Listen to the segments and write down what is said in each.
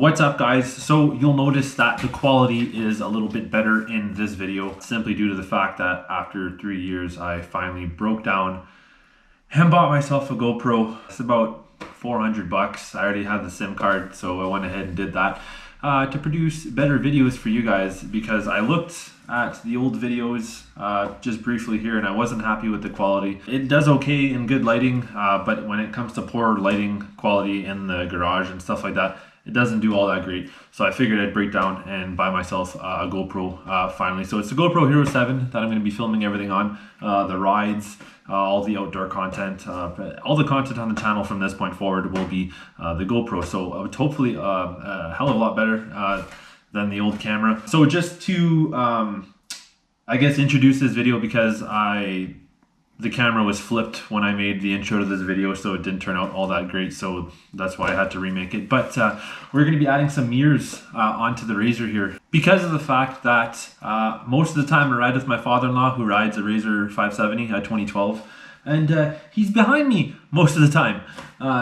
What's up, guys? So you'll notice that the quality is a little bit better in this video simply due to the fact that after 3 years I finally broke down and bought myself a GoPro. It's about 400 bucks. I already had the SIM card, so I went ahead and did that to produce better videos for you guys, because I looked at the old videos just briefly here and I wasn't happy with the quality. It does okay in good lighting, but when it comes to poor lighting quality in the garage and stuff like that, it doesn't do all that great. So I figured I'd break down and buy myself a GoPro finally. So it's the GoPro Hero 7 that I'm going to be filming everything on. The rides, all the outdoor content, all the content on the channel from this point forward will be the GoPro. So it's hopefully a hell of a lot better than the old camera. So just to, I guess, introduce this video, because the camera was flipped when I made the intro to this video, so it didn't turn out all that great, so that's why I had to remake it. But we're going to be adding some mirrors onto the RZR here, because of the fact that most of the time I ride with my father-in-law, who rides a RZR 570 2012, and he's behind me most of the time.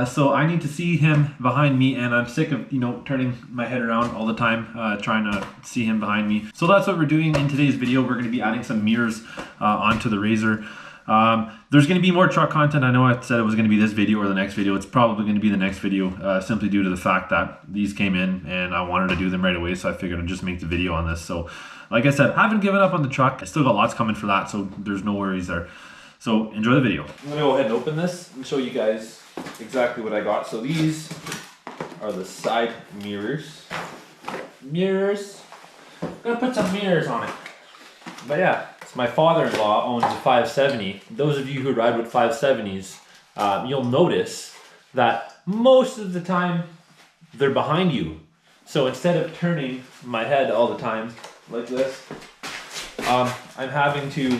So I need to see him behind me, and I'm sick of, turning my head around all the time trying to see him behind me. So that's what we're doing in today's video. We're going to be adding some mirrors onto the RZR. There's going to be more truck content. I know I said it was going to be this video or the next video. It's probably going to be the next video, simply due to the fact that these came in and I wanted to do them right away, so I figured I'd just make the video on this. So like I said, I haven't given up on the truck. I still got lots coming for that, so there's no worries there. So enjoy the video. I'm going to go ahead and open this and show you guys exactly what I got. So these are the side mirrors. Mirrors. I'm going to put some mirrors on it. But yeah, my father-in-law owns a 570. Those of you who ride with 570s, you'll notice that most of the time they're behind you. So instead of turning my head all the time like this, I'm having to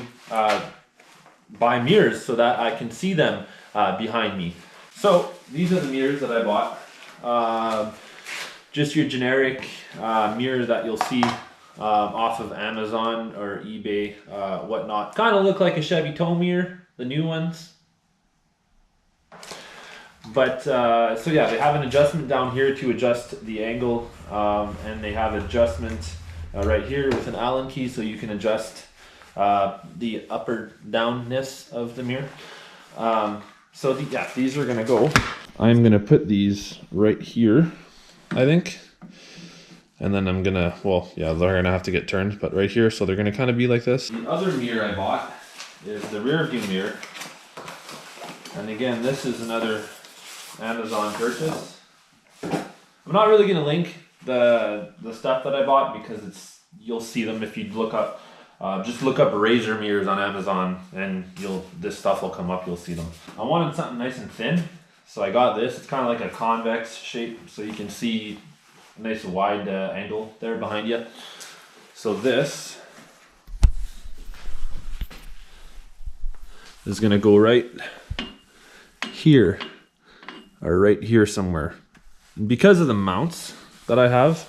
buy mirrors so that I can see them behind me. So these are the mirrors that I bought. Just your generic mirror that you'll see off of Amazon or eBay, whatnot. Kind of look like a Chevy tow mirror, the new ones. But so yeah, they have an adjustment down here to adjust the angle, and they have adjustment right here with an Allen key, so you can adjust the up or downness of the mirror. So yeah, these are gonna go. I'm gonna put these right here, I think. And then I'm gonna, well, yeah, they're gonna have to get turned, but right here, so they're gonna kind of be like this. The other mirror I bought is the rear view mirror. And again, this is another Amazon purchase. I'm not really gonna link the stuff that I bought, because you'll see them if you look up, just look up RZR mirrors on Amazon, and this stuff will come up, you'll see them. I wanted something nice and thin, so I got this. It's kind of like a convex shape, so you can see nice wide angle there behind you. So this is gonna go right here, or right here somewhere. And because of the mounts that I have,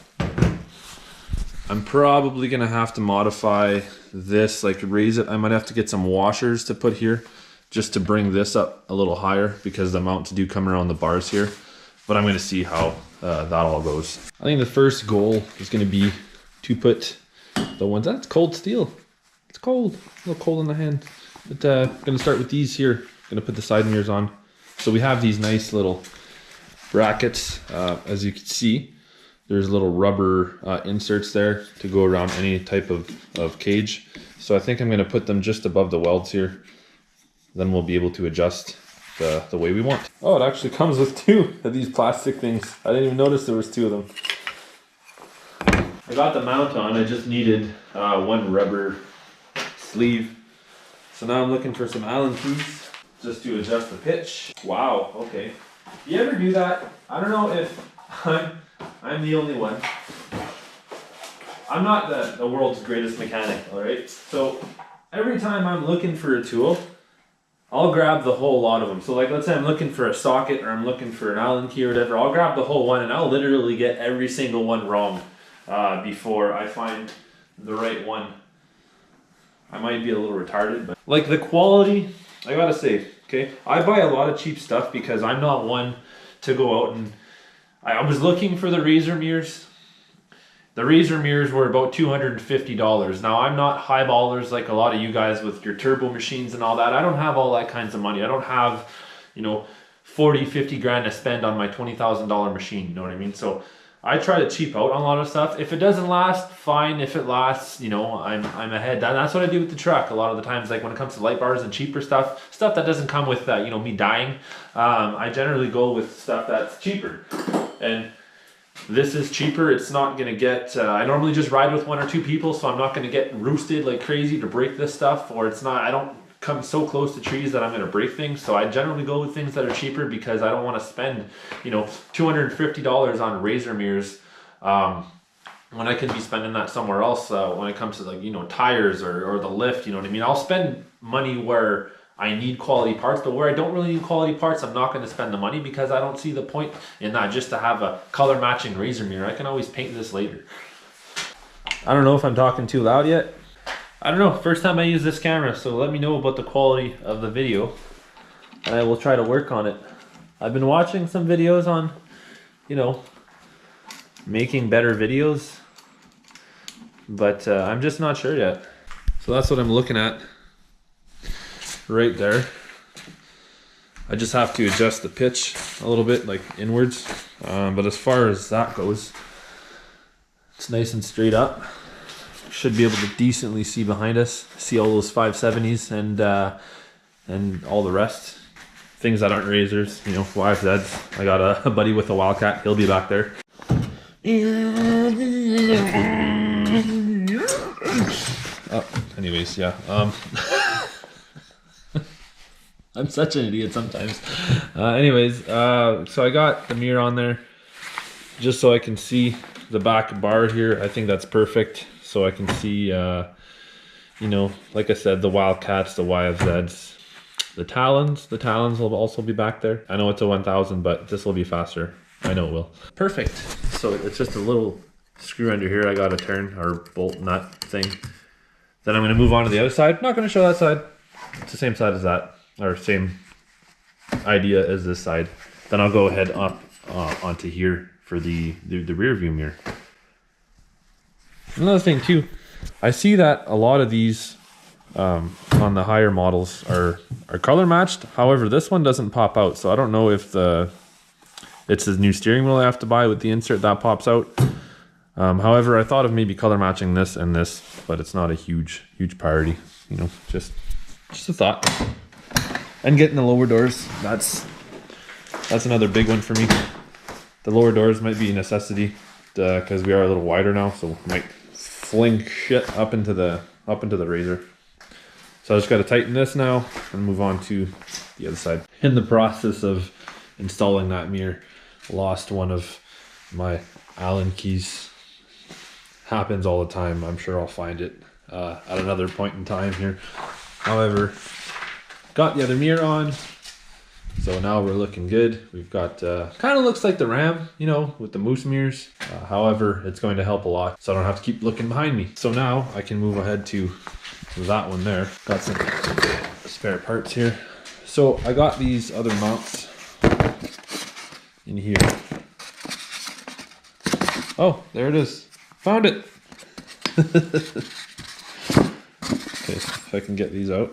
I'm probably gonna have to modify this, like raise it. I might have to get some washers to put here just to bring this up a little higher, because the mounts do come around the bars here. But I'm going to see how that all goes. I think the first goal is going to be to put the ones, that's cold steel. It's cold, a little cold in the hand. But I'm going to start with these here. Going to put the side mirrors on. So we have these nice little brackets. As you can see, there's little rubber inserts there to go around any type of cage. So I think I'm going to put them just above the welds here. Then we'll be able to adjust the way we want. Oh, it actually comes with 2 of these plastic things. I didn't even notice there was 2 of them. I got the mount on. I just needed 1 rubber sleeve. So now I'm looking for some Allen keys just to adjust the pitch. Wow, okay. You ever do that? I don't know if I'm the only one. I'm not the world's greatest mechanic, all right? So every time I'm looking for a tool, I'll grab the whole lot of them. So like, let's say I'm looking for a socket, or I'm looking for an Allen key or whatever, I'll grab the whole one and I'll literally get every single one wrong before I find the right one. I might be a little retarded, but like the quality, I gotta say, okay, I buy a lot of cheap stuff because I'm not one to go out and I was looking for the RZR mirrors. The RZR mirrors were about $250. Now, I'm not highballers like a lot of you guys with your turbo machines and all that. I don't have all that kinds of money. I don't have, you know, 40, 50 grand to spend on my $20,000 machine, you know what I mean? So I try to cheap out on a lot of stuff. If it doesn't last, fine. If it lasts, you know, I'm ahead. That's what I do with the truck. A lot of the times, like when it comes to light bars and cheaper stuff that doesn't come with, you know, me dying, I generally go with stuff that's cheaper. And this is cheaper. It's not going to get, I normally just ride with 1 or 2 people, so I'm not going to get roosted like crazy to break this stuff, or it's not, I don't come so close to trees that I'm going to break things. So I generally go with things that are cheaper because I don't want to spend, you know, $250 on RZR mirrors when I can be spending that somewhere else when it comes to, like, you know, tires or the lift, you know what I mean? I'll spend money where I need quality parts, but where I don't really need quality parts, I'm not going to spend the money because I don't see the point in that just to have a color matching RZR mirror. I can always paint this later. I don't know if I'm talking too loud yet. I don't know, first time I use this camera, so let me know about the quality of the video and I will try to work on it. I've been watching some videos on, you know, making better videos, but I'm just not sure yet. So that's what I'm looking at right there. I just have to adjust the pitch a little bit, like inwards, but as far as that goes, it's nice and straight up. Should be able to decently see behind us, see all those 570s and all the rest, things that aren't RZRs, you know, YFZs. I got a buddy with a Wildcat, he'll be back there. Oh, anyways, yeah. I'm such an idiot sometimes. So I got the mirror on there just so I can see the back bar here. I think that's perfect. So I can see, you know, like I said, the Wildcats, the YFZs, the Talons. The Talons will also be back there. I know it's a 1000, but this will be faster. I know it will. Perfect. So it's just a little screw under here I got to turn, or bolt nut thing. Then I'm going to move on to the other side. Not going to show that side. It's the same side as that, or same idea as this side. Then I'll go ahead up onto here for the rear view mirror. Another thing too, I see that a lot of these on the higher models are color matched. However, this one doesn't pop out, so I don't know if it's the new steering wheel I have to buy with the insert that pops out. However, I thought of maybe color matching this and this, but it's not a huge priority. You know, just a thought. And getting the lower doors, that's another big one for me. The lower doors might be a necessity because we are a little wider now, so might fling shit up into the RZR. So I just got to tighten this now and move on to the other side. In the process of installing that mirror, lost one of my Allen keys. Happens all the time. I'm sure I'll find it at another point in time here. However, got the other mirror on, so now we're looking good. We've got kind of looks like the Ram, you know, with the moose mirrors. However, it's going to help a lot, so I don't have to keep looking behind me. So now I can move ahead to that one there. Got some spare parts here. So I got these other mounts in here. Oh, there it is. Found it. Okay, if I can get these out.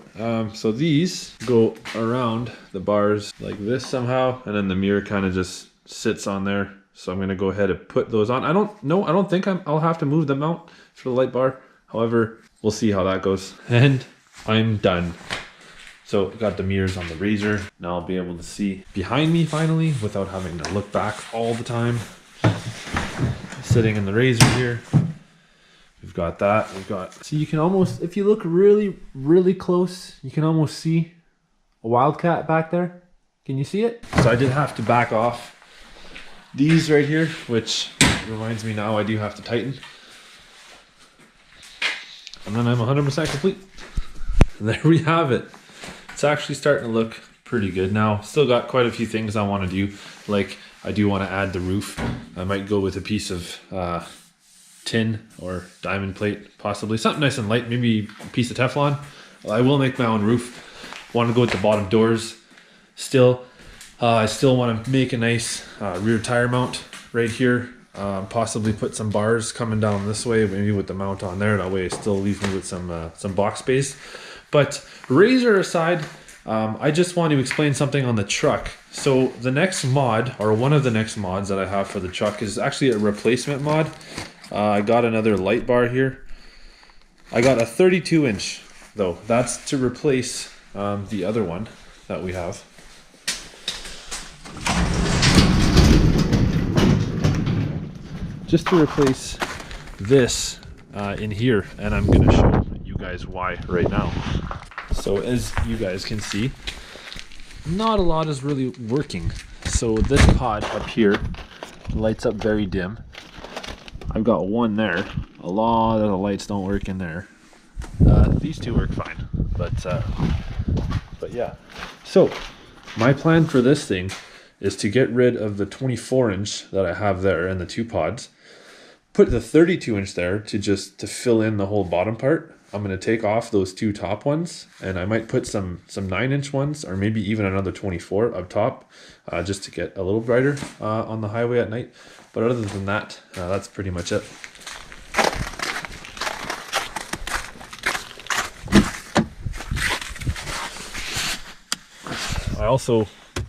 So these go around the bars like this somehow, and then the mirror kind of just sits on there. So I'm gonna go ahead and put those on. I don't think I'll have to move them out for the light bar. However, we'll see how that goes. And I'm done. So got the mirrors on the RZR. Now I'll be able to see behind me finally without having to look back all the time. Sitting in the RZR here. We've got that. So you can almost, if you look really close, you can almost see a Wildcat back there. Can you see it? So I did have to back off these right here, which reminds me now I do have to tighten. And then I'm 100% complete. And there we have it. It's actually starting to look pretty good now. Still got quite a few things I want to do. Like I do want to add the roof. I might go with a piece of tin or diamond plate, possibly something nice and light, maybe a piece of Teflon. I will make my own roof. Want to go with the bottom doors still. I still want to make a nice rear tire mount. right here. Possibly put some bars coming down this way, maybe with the mount on there. That way it still leaves me with some box space. But RZR aside, I just want to explain something on the truck. So the next mod, or one of the next mods that I have for the truck, is actually a replacement mod. I got another light bar here. I got a 32-inch though. That's to replace the other one that we have. Just to replace this in here, and I'm going to show you guys why right now. So as you guys can see, not a lot is really working. So this pod up here lights up very dim. I've got one there. A lot of the lights don't work in there. These two work fine, but yeah. So my plan for this thing is to get rid of the 24-inch that I have there and the two pods. Put the 32-inch there to fill in the whole bottom part. I'm going to take off those two top ones, and I might put some 9-inch ones, or maybe even another 24 up top, just to get a little brighter on the highway at night. But other than that, that's pretty much it. I also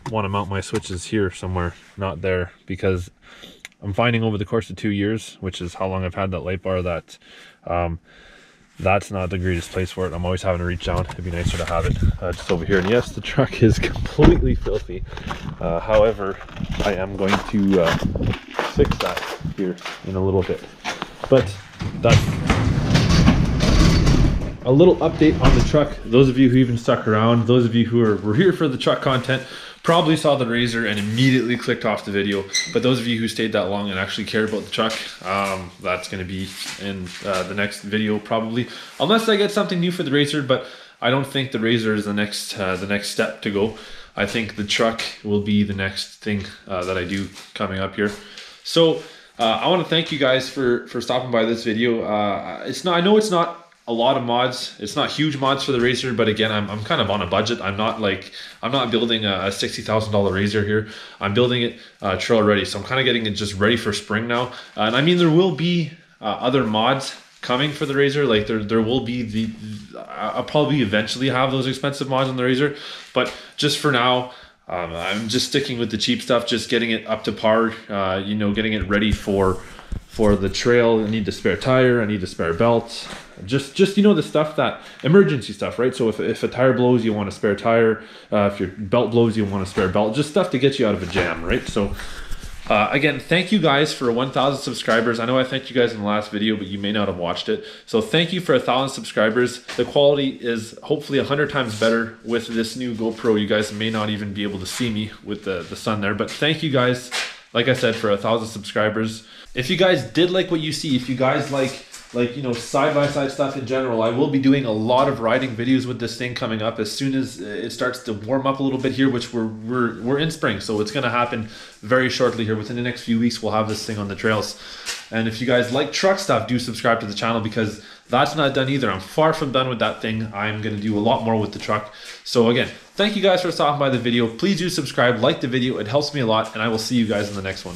want to mount my switches here somewhere, not there, because I'm finding over the course of 2 years, which is how long I've had that light bar, that that's not the greatest place for it. I'm always having to reach down. It'd be nicer to have it just over here. And yes, the truck is completely filthy. However, I am going to fix that here in a little bit. But that's a little update on the truck. Those of you who even stuck around, those of you who were here for the truck content, probably saw the RZR and immediately clicked off the video. But those of you who stayed that long and actually cared about the truck, that's going to be in the next video probably, unless I get something new for the RZR. But I don't think the RZR is the next step to go. I think the truck will be the next thing that I do coming up here. So I want to thank you guys for stopping by this video. I know it's not a lot of mods. It's not huge mods for the RZR, but again, I'm kind of on a budget. I'm not building a $60,000 RZR here. I'm building it trail ready. So I'm kind of getting it just ready for spring now. And I mean, there will be other mods coming for the RZR. Like there will be I'll probably eventually have those expensive mods on the RZR, but just for now, I'm just sticking with the cheap stuff, just getting it up to par, you know, getting it ready for the trail. I need the spare tire, I need the spare belt, just you know, the stuff, that emergency stuff, right? So if a tire blows, you want a spare tire. If your belt blows, you want a spare belt. Just stuff to get you out of a jam, right? So again, thank you guys for 1,000 subscribers. I know I thanked you guys in the last video, but you may not have watched it. So thank you for 1,000 subscribers. The quality is hopefully 100 times better with this new GoPro. You guys may not even be able to see me with the sun there, but thank you guys, like I said, for 1,000 subscribers. If you guys did like what you see, if you guys like you know, side-by-side stuff in general, I will be doing a lot of riding videos with this thing coming up as soon as it starts to warm up a little bit here, which we're in spring, so it's going to happen very shortly here. Within the next few weeks, we'll have this thing on the trails. And if you guys like truck stuff, do subscribe to the channel, because that's not done either. I'm far from done with that thing. I'm going to do a lot more with the truck. So again, thank you guys for stopping by the video. Please do subscribe, like the video. It helps me a lot, and I will see you guys in the next one.